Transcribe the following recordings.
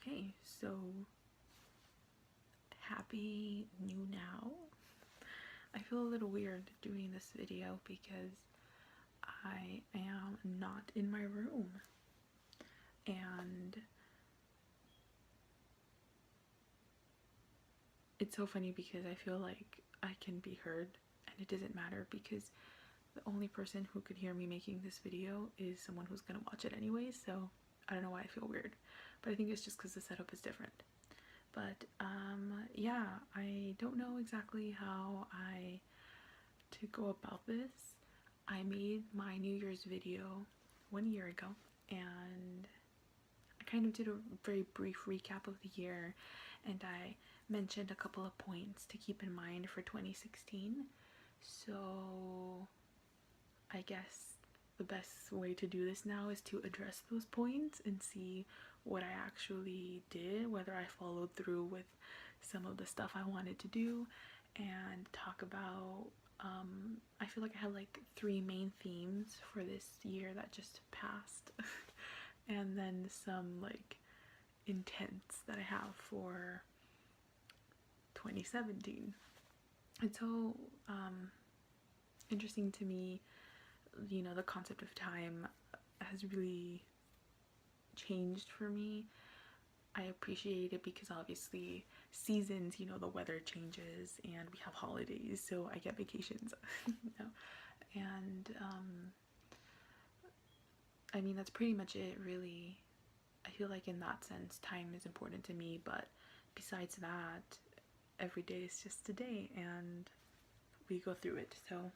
Okay, so happy new now. I feel a little weird doing this video because I am not in my room, and it's so funny because I feel like I can be heard and it doesn't matter because the only person who could hear me making this video is someone who's gonna watch it anyways. So I don't know why I feel weird, but I think it's just because the setup is different. But yeah, I don't know exactly how to go about this. I made my New Year's video 1 year ago, and I kind of did a very brief recap of the year, and I mentioned a couple of points to keep in mind for 2016. So I guess the best way to do this now is to address those points and see what I actually did, whether I followed through with some of the stuff I wanted to do, and talk about I feel like I have like three main themes for this year that just passed and then some like intents that I have for 2017. It's so interesting to me, you know, the concept of time has really changed for me. I appreciate it because obviously seasons, you know, the weather changes and we have holidays, so I get vacations. You know? And I mean, that's pretty much it, really. I feel like in that sense time is important to me, but besides that, every day is just a day and we go through it. So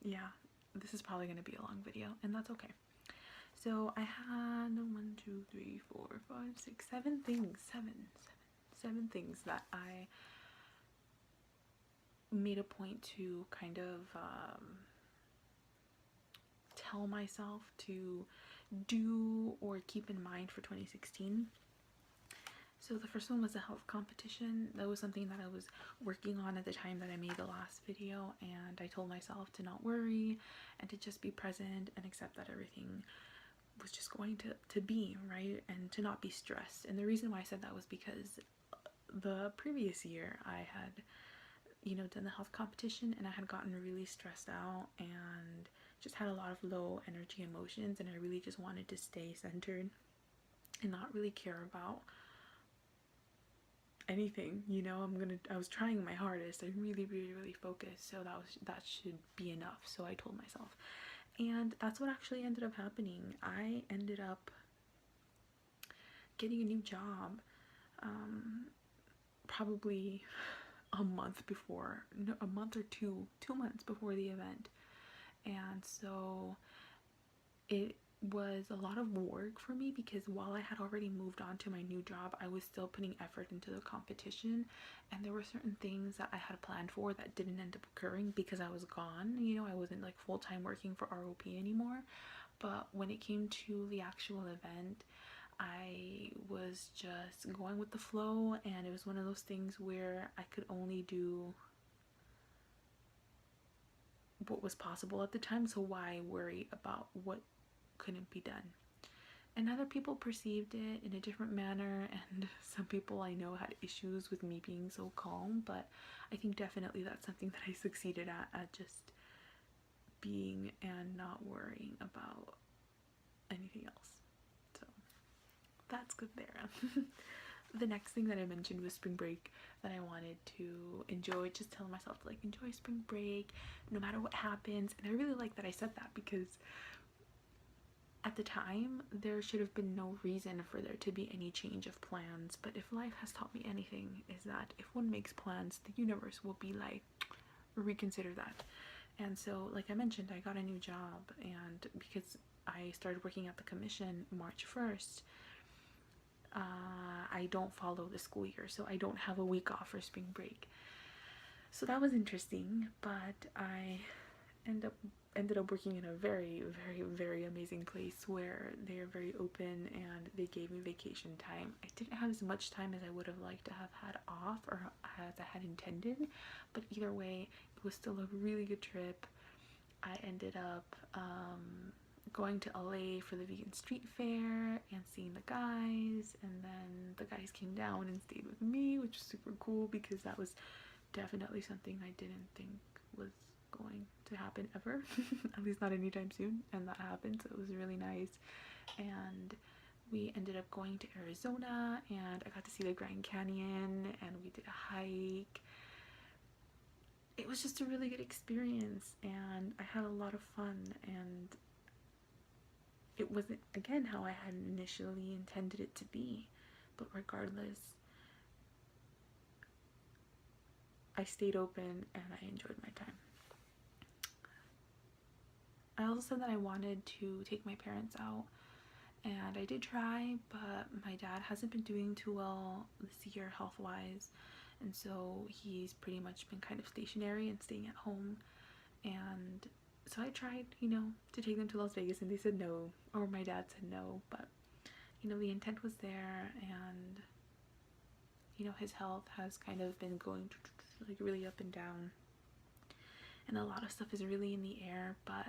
yeah, this is probably going to be a long video, and that's okay. So I had 1, 2, 3, 4, 5, 6, 7 things, seven things that I made a point to kind of tell myself to do or keep in mind for 2016. So the first one was a health competition. That was something that I was working on at the time that I made the last video, and I told myself to not worry and to just be present and accept that everything was just going to be, right? And to not be stressed. And the reason why I said that was because the previous year I had, you know, done the health competition and I had gotten really stressed out and just had a lot of low energy emotions, and I really just wanted to stay centered and not really care about anything, you know. I was trying my hardest. I really focused, so that should be enough, so I told myself. And that's what actually ended up happening. I ended up getting a new job probably a month before, no, a month or 2 months before the event. And so it was a lot of work for me because while I had already moved on to my new job, I was still putting effort into the competition, and there were certain things that I had planned for that didn't end up occurring because I was gone. You know, I wasn't like full-time working for ROP anymore. But when it came to the actual event, I was just going with the flow, and it was one of those things where I could only do what was possible at the time, so why worry about what couldn't be done? And other people perceived it in a different manner, and some people I know had issues with me being so calm, but I think definitely that's something that I succeeded at just being and not worrying about anything else. So that's good there. The next thing that I mentioned was spring break, that I wanted to enjoy, just telling myself to like enjoy spring break no matter what happens. And I really like that I said that because at the time there should have been no reason for there to be any change of plans. But if life has taught me anything, is that if one makes plans, the universe will be like, reconsider that. And so, like I mentioned, I got a new job, and because I started working at the commission March 1st, I don't follow the school year, so I don't have a week off for spring break. So that was interesting, but I ended up working in a very amazing place where they are very open and they gave me vacation time. I didn't have as much time as I would have liked to have had off, or as I had intended, but either way, it was still a really good trip. I ended up going to LA for the vegan street fair and seeing the guys, and then the guys came down and stayed with me, which was super cool because that was definitely something I didn't think was going to happen ever. At least not anytime soon, and that happened, so it was really nice. And we ended up going to Arizona, and I got to see the Grand Canyon, and we did a hike. It was just a really good experience, and I had a lot of fun, and it wasn't, again, how I had initially intended it to be, but regardless, I stayed open and I enjoyed my time. I also said that I wanted to take my parents out, and I did try, but my dad hasn't been doing too well this year health-wise, and so he's pretty much been kind of stationary and staying at home. And so I tried, to take them to Las Vegas, and they said no, or my dad said no, but the intent was there, and his health has kind of been going like really up and down, and a lot of stuff is really in the air, but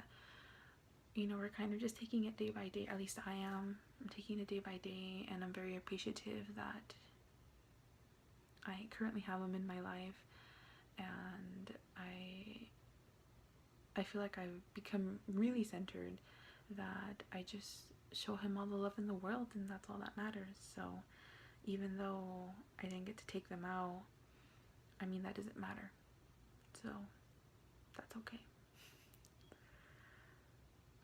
we're kind of just taking it day by day. At least I'm taking it day by day, and I'm very appreciative that I currently have him in my life, and I feel like I've become really centered, that I just show him all the love in the world, and that's all that matters. So even though I didn't get to take them out, that doesn't matter, so that's okay.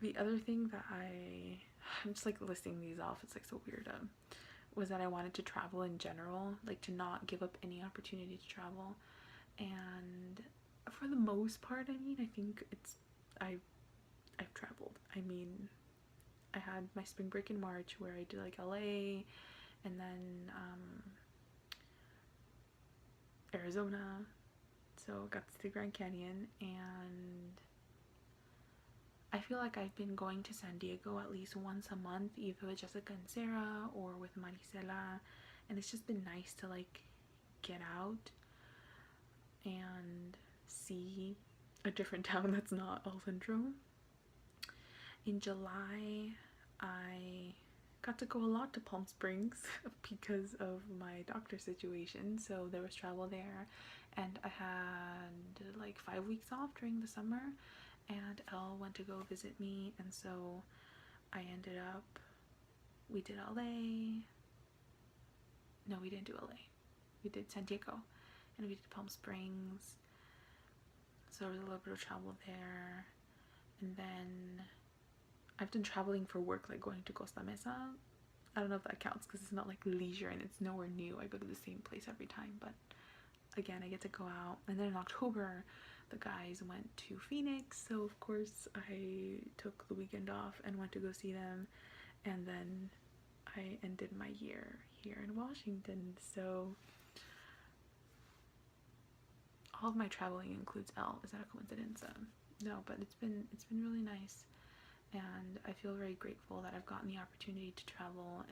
The other thing that I'm just like listing these off, it's like so weird, was that I wanted to travel in general, like to not give up any opportunity to travel. And for the most part, I think I've traveled. I had my spring break in March where I did like LA, and then Arizona, so got to see Grand Canyon, and I feel like I've been going to San Diego at least once a month, either with Jessica and Sarah or with Marisela, and it's just been nice to like get out and see a different town that's not El Centro. In July, I got to go a lot to Palm Springs because of my doctor situation, so there was travel there, and I had like 5 weeks off during the summer, and Elle went to go visit me, and so I ended up, we did LA, no, we didn't do LA, we did San Diego, and we did Palm Springs, so there was a little bit of travel there. And then I've done traveling for work, like going to Costa Mesa. I don't know if that counts because it's not like leisure and it's nowhere new. I go to the same place every time, but again, I get to go out. And then in October, the guys went to Phoenix, so of course I took the weekend off and went to go see them, and then I ended my year here in Washington. So all of my traveling includes Elle. Is that a coincidence? No, but it's been really nice, and I feel very grateful that I've gotten the opportunity to travel,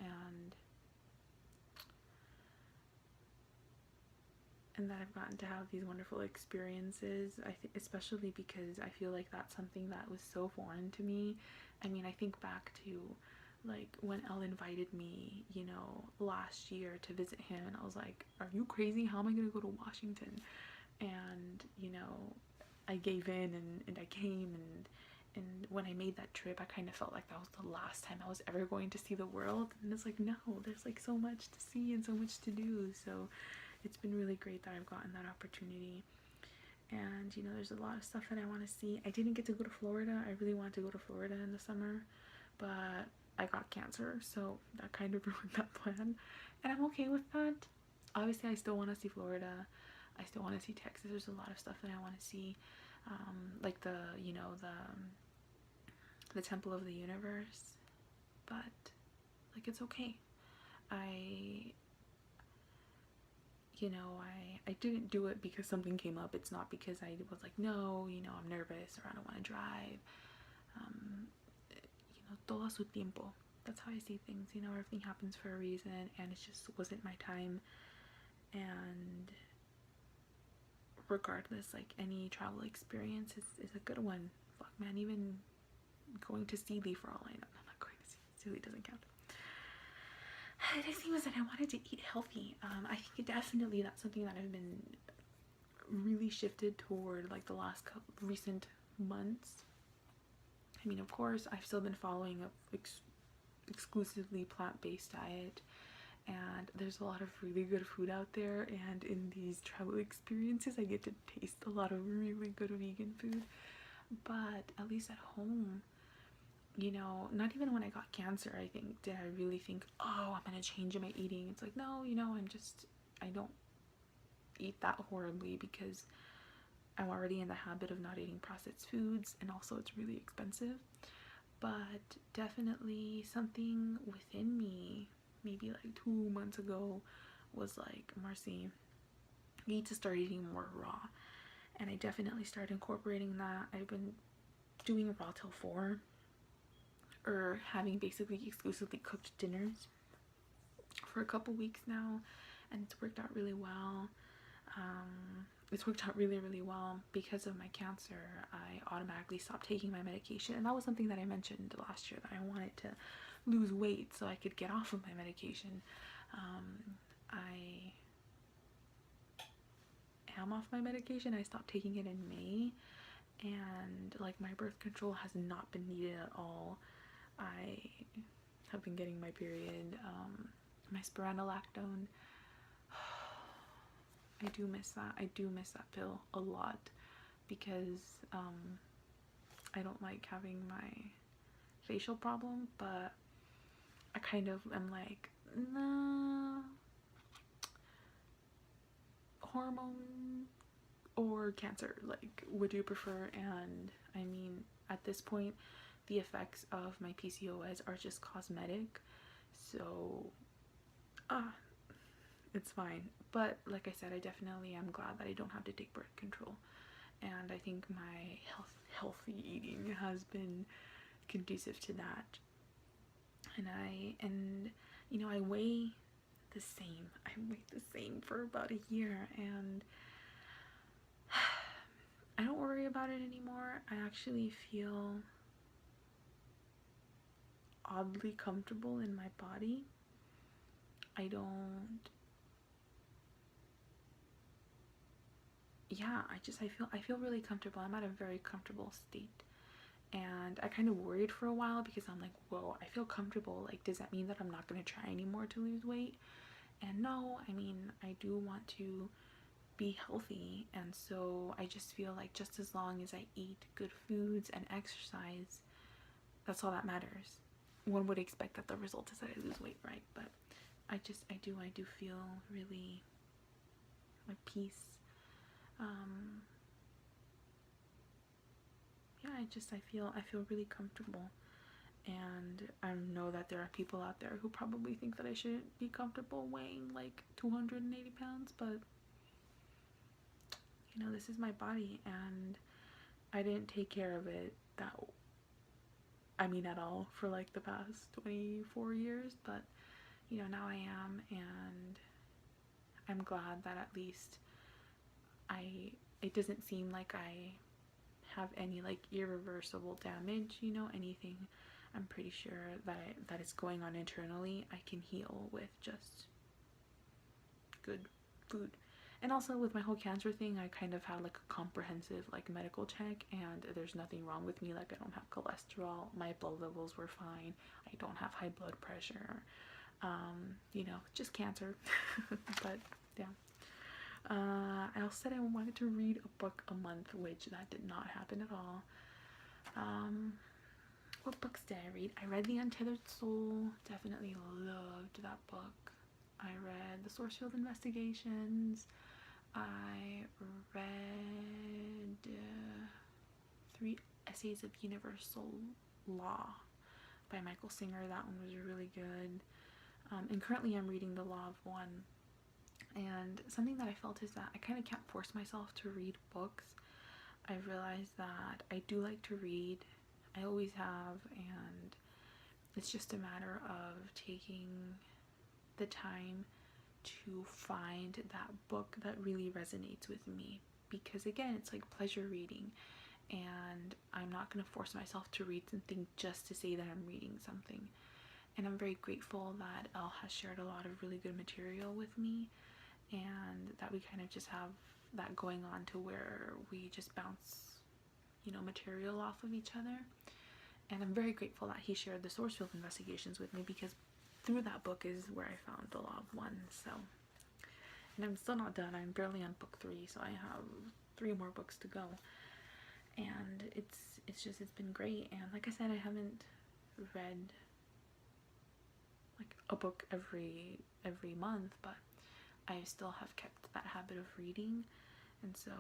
and that I've gotten to have these wonderful experiences. I think especially because I feel like that's something that was so foreign to me. I think back to like when Elle invited me, last year to visit him, and I was like, are you crazy? How am I gonna go to Washington? And I gave in, and I came, and when I made that trip, I kind of felt like that was the last time I was ever going to see the world. And it's like, no, there's like so much to see and so much to do. So it's been really great that I've gotten that opportunity. And there's a lot of stuff that I want to see. I didn't get to go to Florida. I really wanted to go to Florida in the summer, but I got cancer, so that kind of ruined that plan, and I'm okay with that. Obviously, I still want to see Florida. I still want to see Texas. There's a lot of stuff that I want to see, like the Temple of the Universe, but like it's okay. I didn't do it because something came up. It's not because I was like, no, I'm nervous or I don't want to drive. Todo a su tiempo. That's how I see things. Everything happens for a reason, and it just wasn't my time. And regardless, like any travel experience is a good one. Fuck man, even going to Sealy for all I know. I'm not going to Sealy. Sealy doesn't count. The thing was that I wanted to eat healthy. I think definitely that's something that I've been really shifted toward like the last recent months. I mean, of course, I've still been following a exclusively plant-based diet, and there's a lot of really good food out there, and in these travel experiences I get to taste a lot of really good vegan food. But at least at home, you know, not even when I got cancer, I think, did I really think, oh, I'm gonna change my eating. It's like, no, you know, I don't eat that horribly because I'm already in the habit of not eating processed foods, and also it's really expensive. But definitely something within me, maybe like 2 months ago, was like, Marcy, you need to start eating more raw. And I definitely started incorporating that. I've been doing raw till 4, or having basically exclusively cooked dinners for a couple weeks now, and it's worked out really well. It's worked out really, really well. Because of my cancer, I automatically stopped taking my medication, and that was something that I mentioned last year, that I wanted to lose weight so I could get off of my medication. I am off my medication. I stopped taking it in May, and like my birth control has not been needed at all. I have been getting my period. My spironolactone, I do miss that. I do miss that pill a lot, because I don't like having my facial problem, but I kind of am like, nah, hormone or cancer, like, would you prefer? And I mean, at this point, the effects of my PCOS are just cosmetic, so it's fine. But like I said, I definitely am glad that I don't have to take birth control, and I think my healthy eating has been conducive to that. And you know, I weigh the same. I weighed the same for about a year, and I don't worry about it anymore. I actually feel oddly comfortable in my body. I don't, yeah, I feel really comfortable. I'm at a very comfortable state. And I kind of worried for a while, because I'm like, whoa, I feel comfortable. Like, does that mean that I'm not going to try anymore to lose weight? And no, I mean, I do want to be healthy, and so I just feel like just as long as I eat good foods and exercise, that's all that matters. One would expect that the result is that I lose weight, right? But I do feel really at peace. Yeah, I feel really comfortable. And I know that there are people out there who probably think that I shouldn't be comfortable weighing like 280 pounds, but you know, this is my body, and I didn't take care of it at all for like the past 24 years, but you know, now I am, and I'm glad that at least it doesn't seem like I have any like irreversible damage, you know, anything. I'm pretty sure that is going on internally, I can heal with just good food. And also with my whole cancer thing, I kind of had like a comprehensive like medical check, and there's nothing wrong with me. Like, I don't have cholesterol, my blood levels were fine, I don't have high blood pressure, you know, just cancer. But yeah. I also said I wanted to read a book a month, which that did not happen at all. What books did I read? I read The Untethered Soul. Definitely loved that book. I read The Sourcefield Investigations. I read 3 Essays of Universal Law by Michael Singer. That one was really good. And currently I'm reading The Law of One. And something that I felt is that I kind of can't force myself to read books. I've realized that I do like to read. I always have, and it's just a matter of taking the time to find that book that really resonates with me. Because again, it's like pleasure reading, and I'm not going to force myself to read something just to say that I'm reading something. And I'm very grateful that Elle has shared a lot of really good material with me, and that we kind of just have that going on to where we just bounce, you know, material off of each other. And I'm very grateful that he shared the Sourcefield Investigations with me, because through that book is where I found The Law of One. So, and I'm still not done. I'm barely on book 3, so I have 3 more books to go. And it's been great. And like I said, I haven't read like a book every month, but I still have kept that habit of reading. And so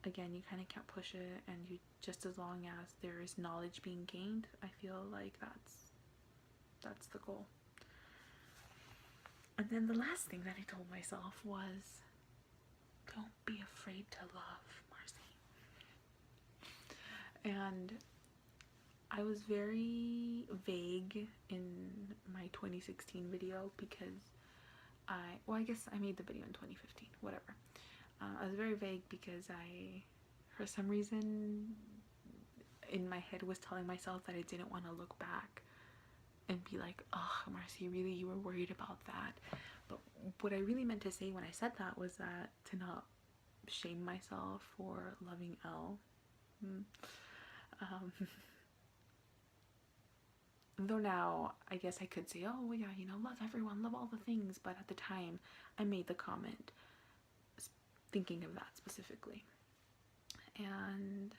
again, you kind of can't push it, and you just, as long as there is knowledge being gained, I feel like that's the goal. And then the last thing that I told myself was, don't be afraid to love, Marcy. And I was very vague in my 2016 video, because I guess I made the video in 2015, whatever. I was very vague because I, for some reason, in my head was telling myself that I didn't want to look back and be like, oh, Marcy, really, you were worried about that? But what I really meant to say when I said that was that to not shame myself for loving Elle. Though now, I guess I could say, oh yeah, you know, love everyone, love all the things, but at the time, I made the comment thinking of that specifically. And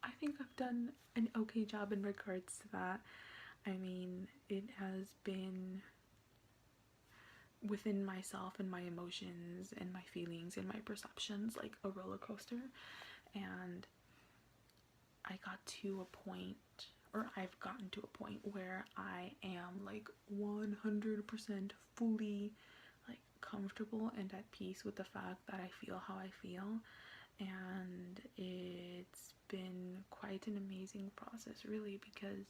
I think I've done an okay job in regards to that. I mean, it has been within myself and my emotions and my feelings and my perceptions like a roller coaster. And I got to a point, or I've gotten to a point where I am like 100% fully like comfortable and at peace with the fact that I feel how I feel. And it's been quite an amazing process, really, because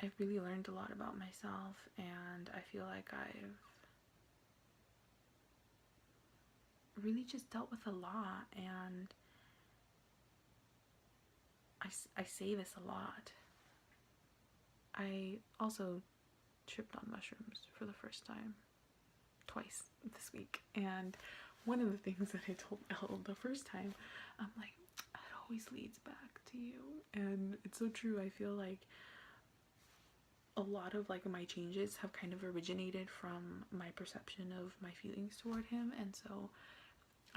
I've really learned a lot about myself, and I feel like I've really just dealt with a lot. And I say this a lot. I also tripped on mushrooms for the first time twice this week, and one of the things that I told Elle the first time, I'm like, it always leads back to you. And it's so true. I feel like a lot of like my changes have kind of originated from my perception of my feelings toward him, and so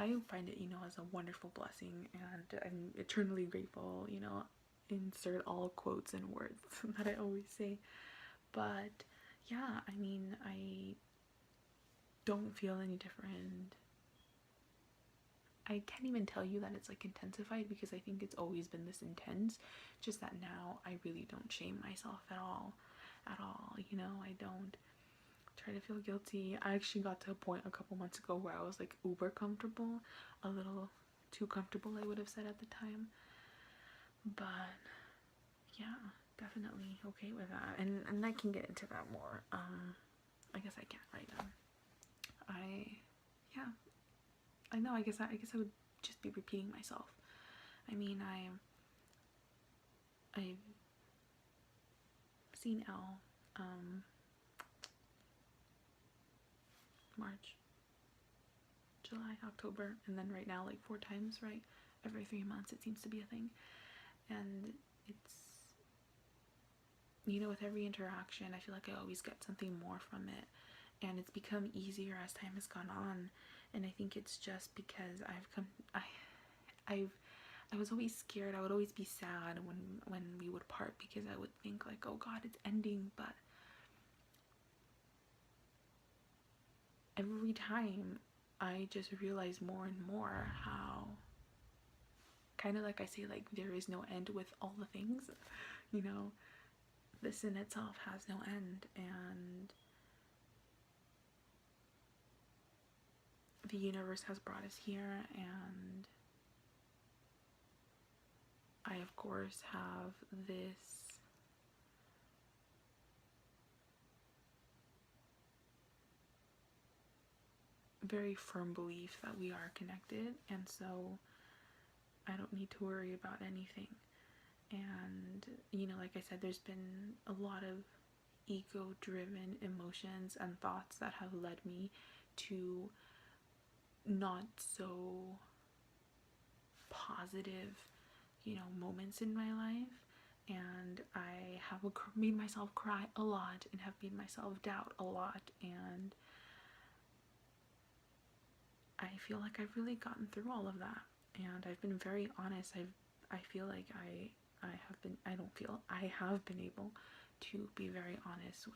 I find it, you know, as a wonderful blessing, and I'm eternally grateful, you know, insert all quotes and words that I always say. But yeah, I mean, I don't feel any different. I can't even tell you that it's like intensified, because I think it's always been this intense, just that now I really don't shame myself at all, you know. I don't try to feel guilty. I actually got to a point a couple months ago where I was like uber comfortable, a little too comfortable, I would have said at the time. But yeah, definitely okay with that, and I can get into that more. I guess I can't right now. Yeah, I know. I guess I would just be repeating myself. I mean, I've seen Elle March, July, October, and then right now like 4 times, right? Every 3 months it seems to be a thing. And it's, you know, with every interaction, I feel like I always get something more from it. And it's become easier as time has gone on. And I think it's just because I was always scared. I would always be sad when we would part, because I would think like, oh God, it's ending. But every time I just realize more and more how, kind of like I say, like there is no end with all the things, you know, this in itself has no end. And the universe has brought us here, and I of course have this very firm belief that we are connected. And so I don't need to worry about anything. And, you know, like I said, there's been a lot of ego-driven emotions and thoughts that have led me to not so positive, you know, moments in my life. And I have made myself cry a lot and have made myself doubt a lot. And I feel like I've really gotten through all of that. And I've been very honest. I feel like I have been able to be very honest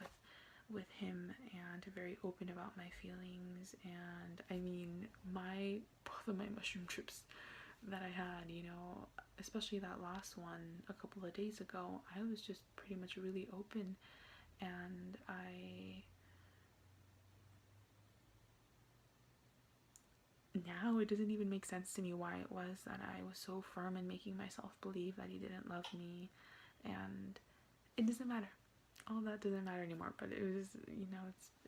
with him and very open about my feelings. And I mean, both of my mushroom trips that I had, you know, especially that last one a couple of days ago, I was just pretty much really open. And now it doesn't even make sense to me why it was that I was so firm in making myself believe that he didn't love me. And it doesn't matter. All that doesn't matter anymore. But it was, you know,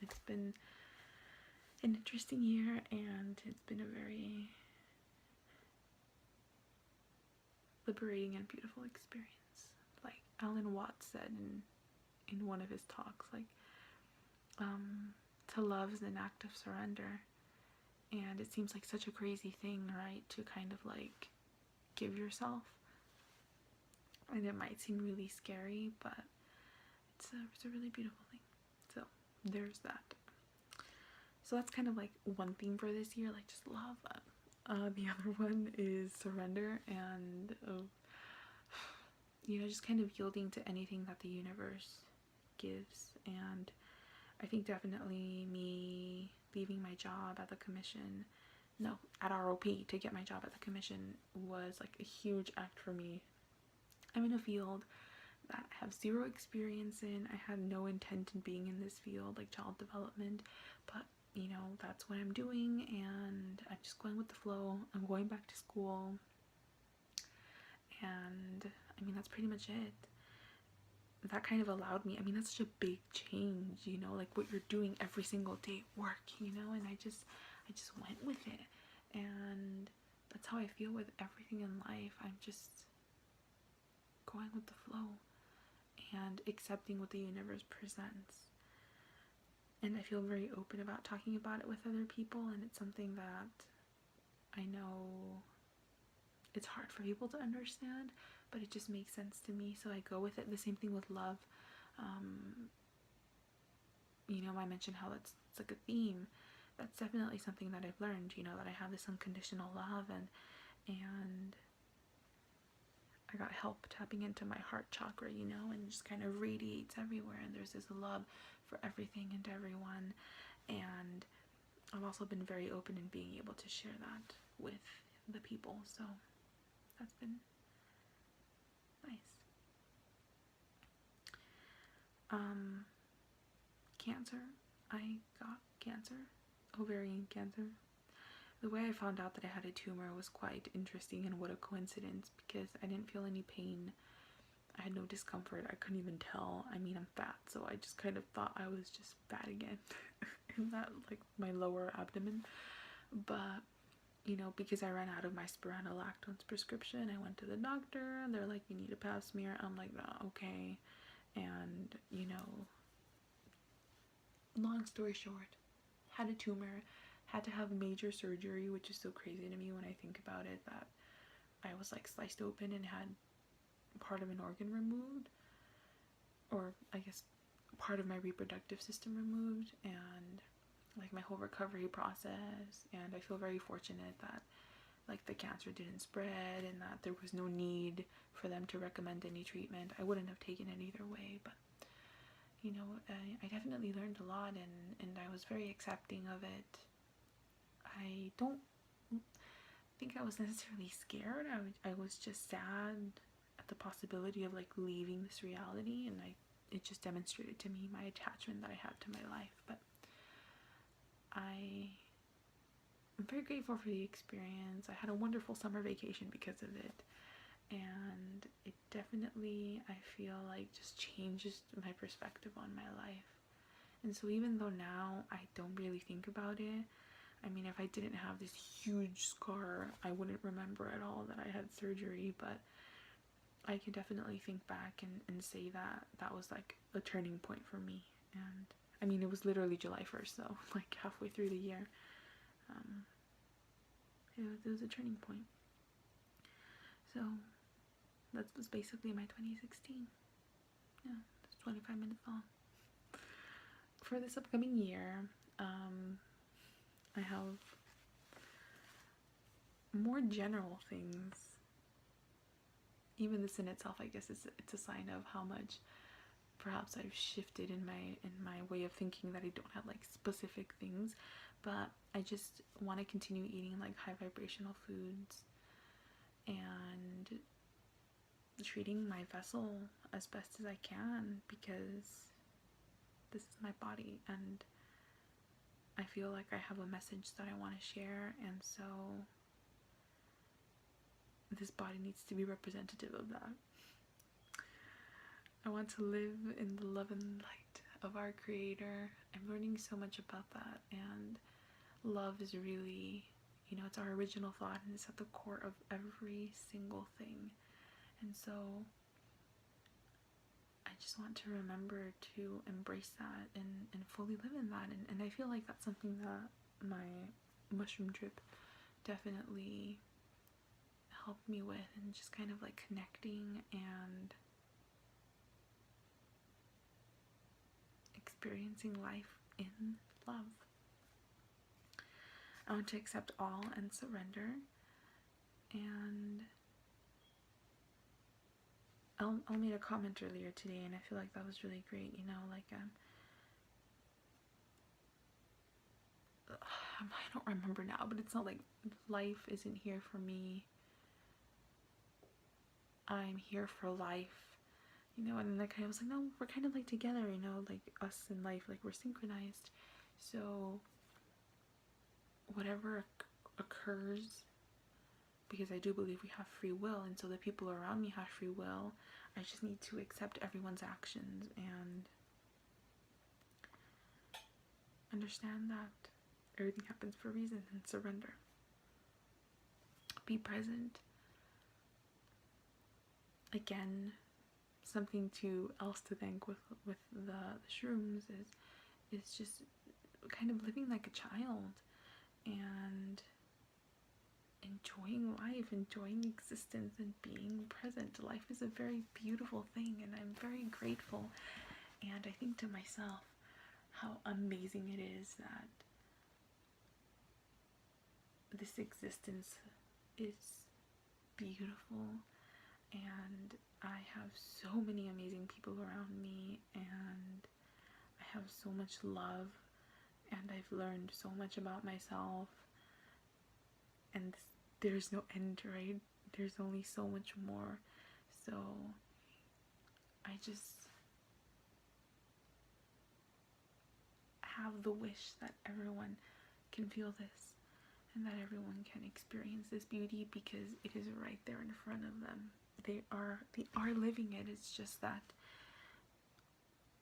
it's been an interesting year, and it's been a very liberating and beautiful experience. Like Alan Watts said in one of his talks, like, to love is an act of surrender. And it seems like such a crazy thing, right, to kind of like give yourself. And it might seem really scary, but it's a really beautiful thing. So there's that. So that's kind of like one theme for this year, like just love. The other one is surrender and, you know, just kind of yielding to anything that the universe gives. And I think definitely me leaving my job at the commission, no, at ROP, to get my job at the commission was like a huge act for me. I'm in a field that I have zero experience in. I had no intent in being in this field, like child development, but you know, that's what I'm doing, and I'm just going with the flow. I'm going back to school, and I mean, that's pretty much it. That kind of allowed me, I mean, that's such a big change, you know, like what you're doing every single day at work, you know, and I just went with it. And that's how I feel with everything in life. I'm just going with the flow and accepting what the universe presents. And I feel very open about talking about it with other people, and it's something that I know it's hard for people to understand, but it just makes sense to me, so I go with it. The same thing with love. You know, I mentioned how it's like a theme. That's definitely something that I've learned, you know, that I have this unconditional love, and I got help tapping into my heart chakra, you know, and it just kind of radiates everywhere, and there's this love for everything and everyone. And I've also been very open in being able to share that with the people, so that's been nice. Cancer. I got cancer, ovarian cancer. The way I found out that I had a tumor was quite interesting, and what a coincidence, because I didn't feel any pain. I had no discomfort. I couldn't even tell. I mean, I'm fat, so I just kind of thought I was just fat again in that, like, my lower abdomen. But, you know, because I ran out of my spironolactone prescription, I went to the doctor, and they're like, you need a pap smear. I'm like, oh, okay. And, you know, long story short, had a tumor, had to have major surgery, which is so crazy to me when I think about it, that I was like sliced open and had part of an organ removed, or I guess part of my reproductive system removed, and like my whole recovery process. And I feel very fortunate that like the cancer didn't spread, and that there was no need for them to recommend any treatment. I wouldn't have taken it either way, but you know, I definitely learned a lot, and I was very accepting of it. I don't think I was necessarily scared. I was just sad at the possibility of like leaving this reality, and it just demonstrated to me my attachment that I had to my life. But I'm very grateful for the experience. I had a wonderful summer vacation because of it, and it definitely, I feel like, just changes my perspective on my life. And so even though now I don't really think about it, I mean, if I didn't have this huge scar, I wouldn't remember at all that I had surgery, but I can definitely think back and say that that was like a turning point for me. And I mean, it was literally July 1st, though, like halfway through the year. It was a turning point. So that was basically my 2016. Yeah, it's 25 minutes long. For this upcoming year, I have more general things. Even this in itself, I guess, it's a sign of how much perhaps I've shifted in my way of thinking, that I don't have like specific things, but I just want to continue eating like high vibrational foods and treating my vessel as best as I can, because this is my body and I feel like I have a message that I want to share, and so this body needs to be representative of that. I want to live in the love and light of our Creator. I'm learning so much about that, and love is really, you know, it's our original thought and it's at the core of every single thing. And so I just want to remember to embrace that and fully live in that. And I feel like that's something that my mushroom trip definitely helped me with, and just kind of like connecting and experiencing life in love. I want to accept all and surrender, and I made a comment earlier today, and I feel like that was really great, you know, like I don't remember now, but it's not like life isn't here for me, I'm here for life, you know. And then like I was like, no, we're kind of like together, you know, like us in life, like we're synchronized. So whatever occurs, because I do believe we have free will, and so the people around me have free will, I just need to accept everyone's actions and understand that everything happens for a reason, and surrender. Be present. Again, something else to thank with the shrooms is just kind of living like a child and enjoying life, enjoying existence, and being present. Life is a very beautiful thing, and I'm very grateful. And I think to myself how amazing it is that this existence is beautiful, and I have so many amazing people around me, and I have so much love, and I've learned so much about myself, and there's no end, right? There's only so much more. So I just have the wish that everyone can feel this, and that everyone can experience this beauty, because it is right there in front of them. They are living it. It's just that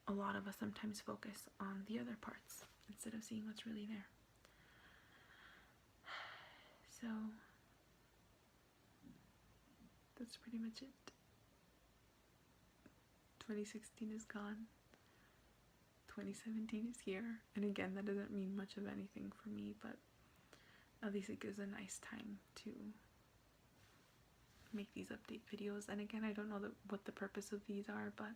a lot of us sometimes focus on the other parts instead of seeing what's really there. So that's pretty much it. 2016 is gone. 2017 is here. And again, that doesn't mean much of anything for me, but at least it gives a nice time to make these update videos. And again, I don't know what the purpose of these are, but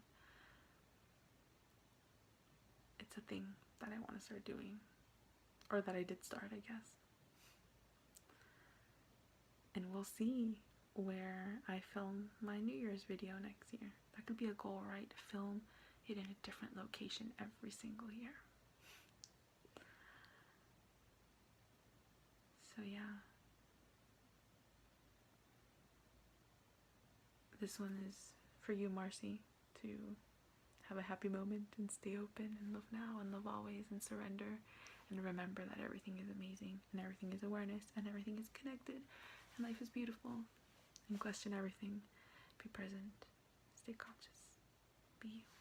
it's a thing that I want to start doing, or that I did start, I guess. And we'll see where I film my New Year's video next year. That could be a goal, right? Film it in a different location every single year. So yeah, this one is for you, Marcy, to have a happy moment and stay open and love now and love always and surrender, and remember that everything is amazing and everything is awareness and everything is connected and life is beautiful, and question everything. Be present, stay conscious, be you.